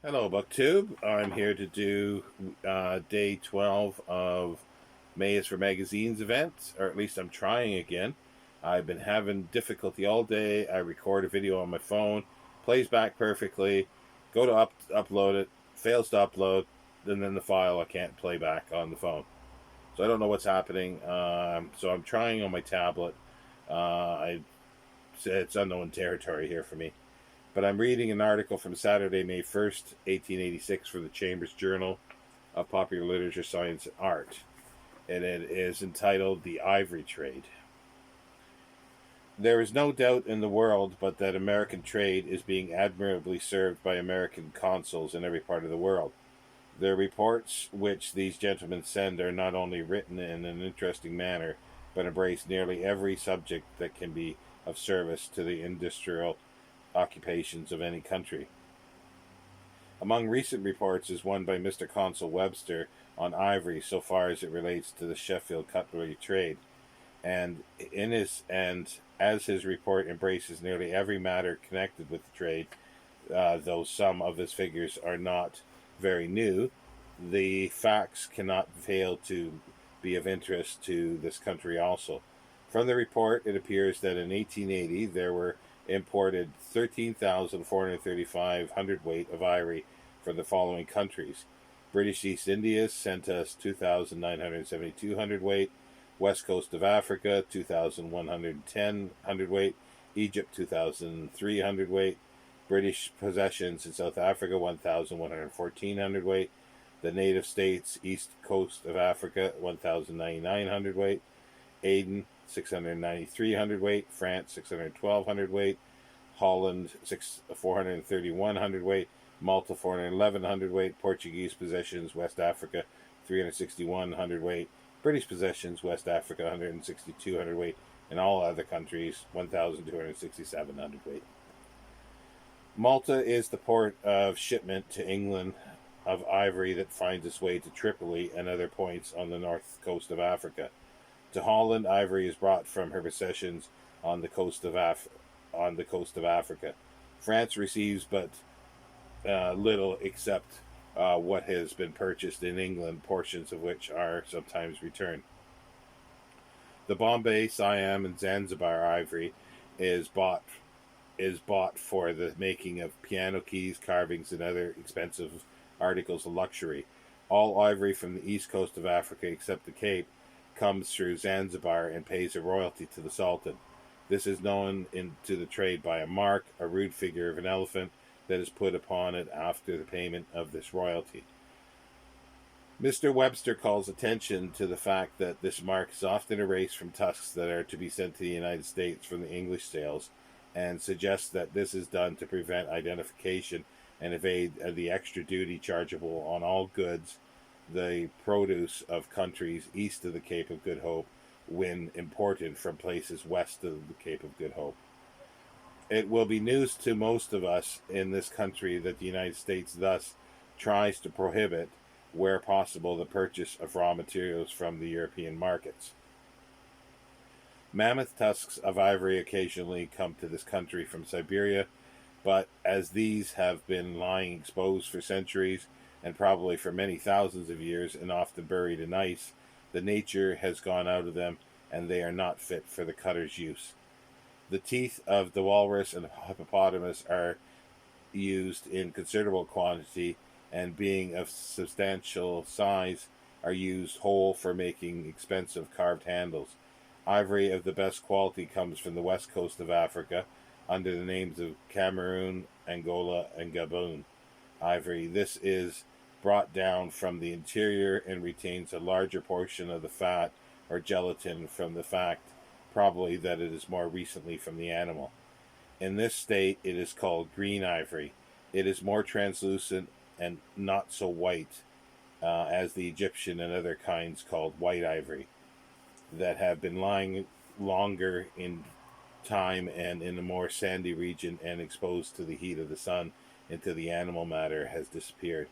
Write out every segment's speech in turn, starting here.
Hello, BookTube. I'm here to do day 12 of May is for Magazines event, or at least I'm trying again. I've been having difficulty all day. I record a video on my phone, plays back perfectly, go to upload it, fails to upload, and then the file I can't play back on the phone. So I don't know what's happening. So I'm trying on my tablet. I It's unknown territory here for me. But I'm reading an article from Saturday, May 1st, 1886, for the Chambers Journal of Popular Literature, Science, and Art. And it is entitled The Ivory Trade. There is no doubt in the world but that American trade is being admirably served by American consuls in every part of the world. The reports which these gentlemen send are not only written in an interesting manner, but embrace nearly every subject that can be of service to the industrial occupations of any country. Among recent reports is one by Mr. Consul Webster on ivory, so far as it relates to the Sheffield cutlery trade, and as his report embraces nearly every matter connected with the trade, though some of his figures are not very new, the facts cannot fail to be of interest to this country also. From the report, it appears that in 1880 there were imported 13,435 hundredweight of ivory from the following countries. British East Indies sent us 2,972 hundredweight, West Coast of Africa 2,110 hundredweight, Egypt 2,003 hundredweight, British possessions in South Africa 1,114 hundredweight, the native states East Coast of Africa 1,099 hundredweight, Aden 693 hundredweight, France 612 hundredweight, Holland 431 hundredweight, Malta 411 hundredweight, Portuguese possessions West Africa 361 hundredweight, British possessions West Africa 162 hundredweight, and all other countries 1,267 hundredweight. Malta is the port of shipment to England of ivory that finds its way to Tripoli and other points on the north coast of Africa. To Holland, ivory is brought from her possessions on the coast of Africa. France receives but little except what has been purchased in England, portions of which are sometimes returned. The Bombay, Siam, and Zanzibar ivory is bought for the making of piano keys, carvings, and other expensive articles of luxury. All ivory from the east coast of Africa, except the Cape, comes through Zanzibar and pays a royalty to the Sultan. This is known to the trade by a mark, a rude figure of an elephant, that is put upon it after the payment of this royalty. Mr. Webster calls attention to the fact that this mark is often erased from tusks that are to be sent to the United States from the English sales, and suggests that this is done to prevent identification and evade the extra duty chargeable on all goods, the produce of countries east of the Cape of Good Hope, when imported from places west of the Cape of Good Hope. It will be news to most of us in this country that the United States thus tries to prohibit, where possible, the purchase of raw materials from the European markets. Mammoth tusks of ivory occasionally come to this country from Siberia, but as these have been lying exposed for centuries, and probably for many thousands of years, and often buried in ice, the nature has gone out of them, and they are not fit for the cutter's use. The teeth of the walrus and hippopotamus are used in considerable quantity, and being of substantial size, are used whole for making expensive carved handles. Ivory of the best quality comes from the west coast of Africa, under the names of Cameroon, Angola, and Gabon. Ivory. This is brought down from the interior and retains a larger portion of the fat or gelatin, from the fact probably that it is more recently from the animal. In this state it is called green ivory. It is more translucent and not so white as the Egyptian and other kinds called white ivory, that have been lying longer in time and in a more sandy region and exposed to the heat of the sun until the animal matter has disappeared.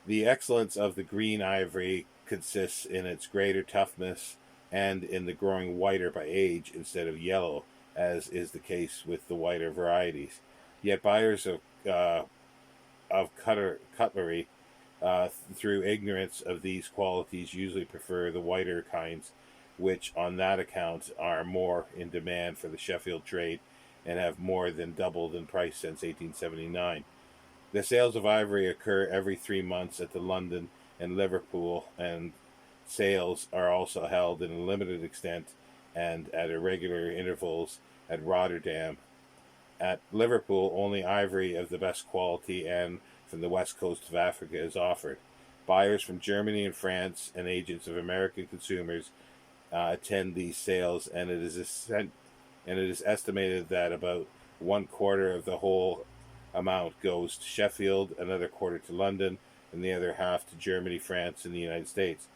The excellence of the green ivory consists in its greater toughness and in the growing whiter by age instead of yellow, as is the case with the whiter varieties. Yet buyers of of cutlery through ignorance of these qualities usually prefer the whiter kinds, which on that account are more in demand for the Sheffield trade and have more than doubled in price since 1879. The sales of ivory occur every 3 months at the London and Liverpool, and sales are also held in a limited extent and at irregular intervals at Rotterdam. At Liverpool, only ivory of the best quality and from the west coast of Africa is offered. Buyers from Germany and France and agents of American consumers attend these sales, and it is estimated that about 1/4 of the whole amount goes to Sheffield, another quarter to London, and the other half to Germany, France, and the United States.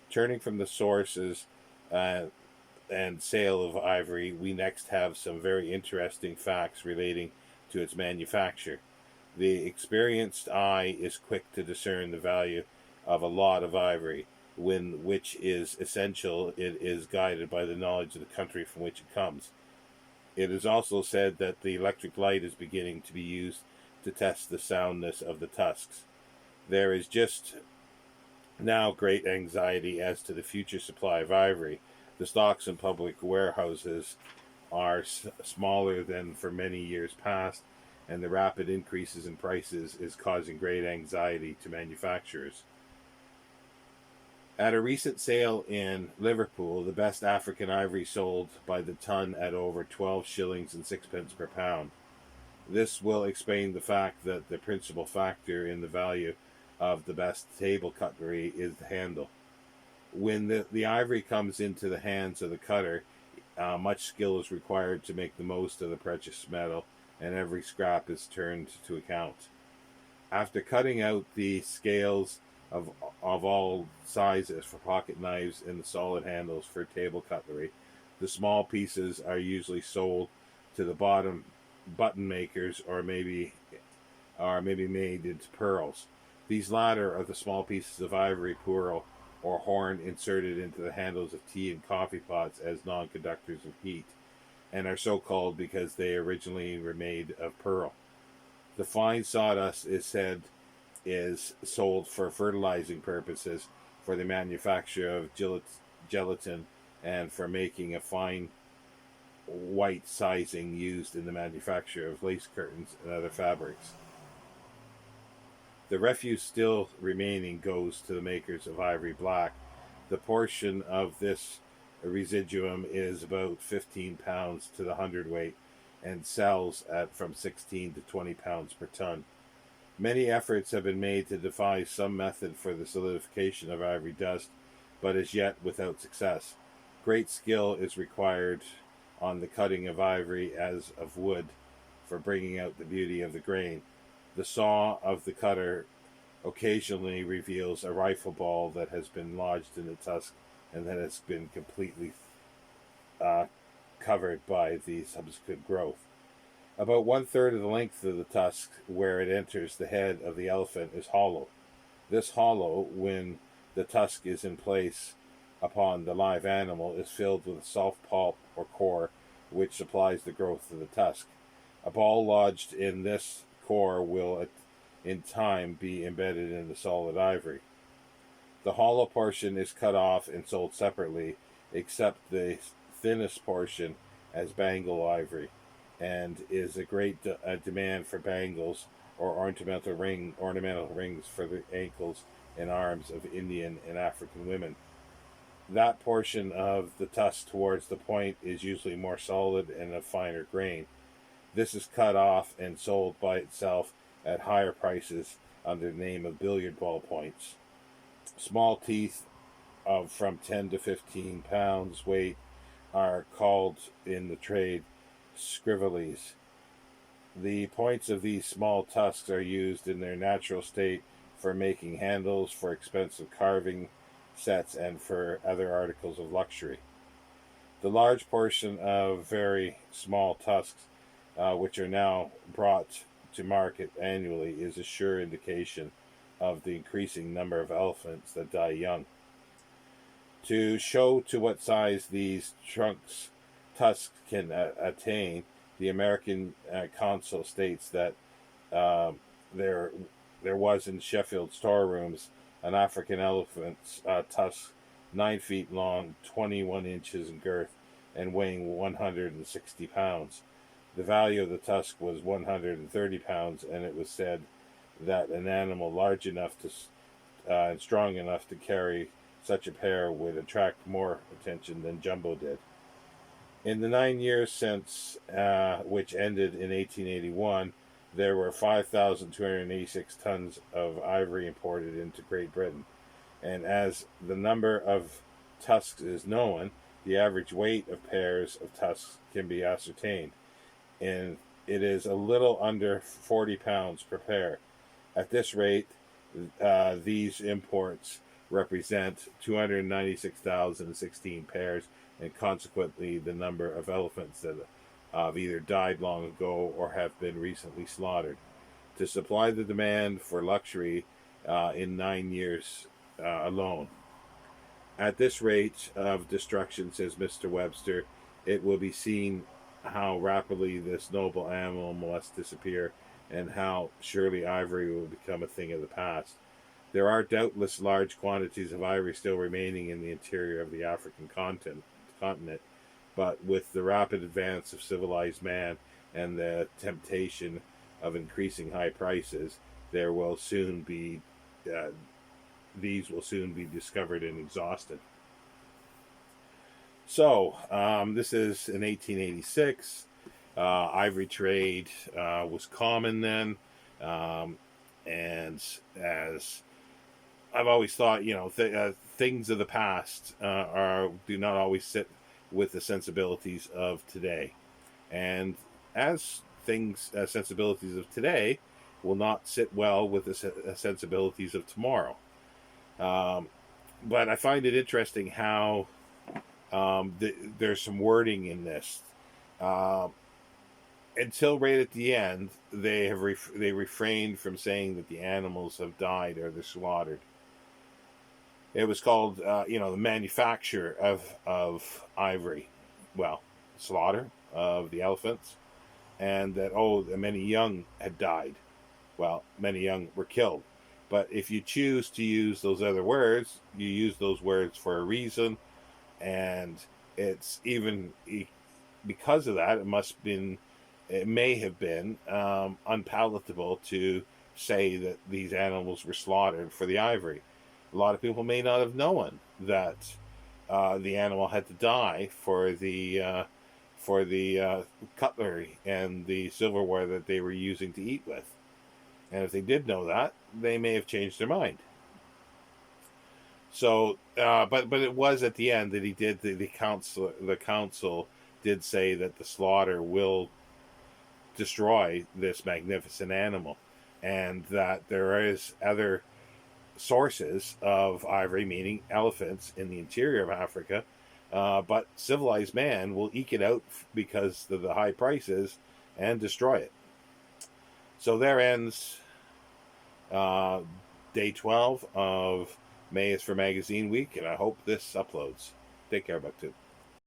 Turning from the sources and sale of ivory, we next have some very interesting facts relating to its manufacture. The experienced eye is quick to discern the value of a lot of ivory, which is essential. It is guided by the knowledge of the country from which it comes. It is also said that the electric light is beginning to be used to test the soundness of the tusks. There is just now great anxiety as to the future supply of ivory. The stocks in public warehouses are smaller than for many years past, and the rapid increases in prices is causing great anxiety to manufacturers. At a recent sale in Liverpool, the best African ivory sold by the ton at over 12 shillings and sixpence per pound. This will explain the fact that the principal factor in the value of the best table cutlery is the handle. When the ivory comes into the hands of the cutter, much skill is required to make the most of the precious metal, and every scrap is turned to account. After cutting out the scales of all sizes for pocket knives and the solid handles for table cutlery, the small pieces are usually sold to the bottom button makers, or maybe made into pearls. These latter are the small pieces of ivory, pearl, or horn inserted into the handles of tea and coffee pots as non-conductors of heat, and are so called because they originally were made of pearl. The fine sawdust is sold for fertilizing purposes, for the manufacture of gelatin, and for making a fine white sizing used in the manufacture of lace curtains and other fabrics. The refuse still remaining goes to the makers of ivory black. The portion of this residuum is about 15 pounds to the hundredweight and sells at from 16 to 20 pounds per ton. Many efforts have been made to devise some method for the solidification of ivory dust, but as yet without success. Great skill is required on the cutting of ivory as of wood for bringing out the beauty of the grain. The saw of the cutter occasionally reveals a rifle ball that has been lodged in the tusk and that has been completely covered by the subsequent growth. About 1/3 of the length of the tusk, where it enters the head of the elephant, is hollow. This hollow, when the tusk is in place upon the live animal, is filled with a soft pulp or core, which supplies the growth of the tusk. A ball lodged in this core will in time be embedded in the solid ivory. The hollow portion is cut off and sold separately, except the thinnest portion as bangle ivory, and is a great demand for bangles or ornamental rings for the ankles and arms of Indian and African women. That portion of the tusk towards the point is usually more solid and of finer grain. This is cut off and sold by itself at higher prices under the name of billiard ball points. Small teeth of from 10 to 15 pounds weight are called in the trade scrivellies. The points of these small tusks are used in their natural state for making handles, for expensive carving sets, and for other articles of luxury. The large portion of very small tusks, which are now brought to market annually, is a sure indication of the increasing number of elephants that die young. To show to what size these tusks can attain, the American consul states that there there was in Sheffield storerooms an African elephant's tusk 9 feet long, 21 inches in girth, and weighing 160 pounds. The value of the tusk was 130 pounds, and it was said that an animal large enough to and strong enough to carry such a pair would attract more attention than Jumbo did. In the 9 years since, which ended in 1881, there were 5,286 tons of ivory imported into Great Britain. And as the number of tusks is known, the average weight of pairs of tusks can be ascertained. And it is a little under 40 pounds per pair. At this rate, these imports represent 296,016 pairs, and consequently the number of elephants that have either died long ago or have been recently slaughtered. To supply the demand for luxury in 9 years alone. At this rate of destruction, says Mr. Webster, it will be seen how rapidly this noble animal must disappear, and how surely ivory will become a thing of the past. There are doubtless large quantities of ivory still remaining in the interior of the African continent, but with the rapid advance of civilized man and the temptation of increasing high prices, there will soon be these will soon be discovered and exhausted. So, this is in 1886. Ivory trade was common then, and as I've always thought, things of the past do not always sit with the sensibilities of today, and as sensibilities of today will not sit well with the sensibilities of tomorrow. But I find it interesting how there's some wording in this. Until right at the end, they refrained from saying that the animals have died or they're slaughtered. It was called, the manufacture of ivory, slaughter of the elephants, and that many young had died. Well, many young were killed. But if you choose to use those other words, you use those words for a reason, and it's even because of that, it may have been unpalatable to say that these animals were slaughtered for the ivory. A lot of people may not have known that the animal had to die for the cutlery and the silverware that they were using to eat with. And if they did know that, they may have changed their mind. So, but it was at the end that he did the council did say that the slaughter will destroy this magnificent animal, and that there is other sources of ivory, meaning elephants, in the interior of Africa, but civilized man will eke it out because of the high prices and destroy it. So there ends day 12 of May is for Magazine Week, and I hope this uploads. Take care, Buck2.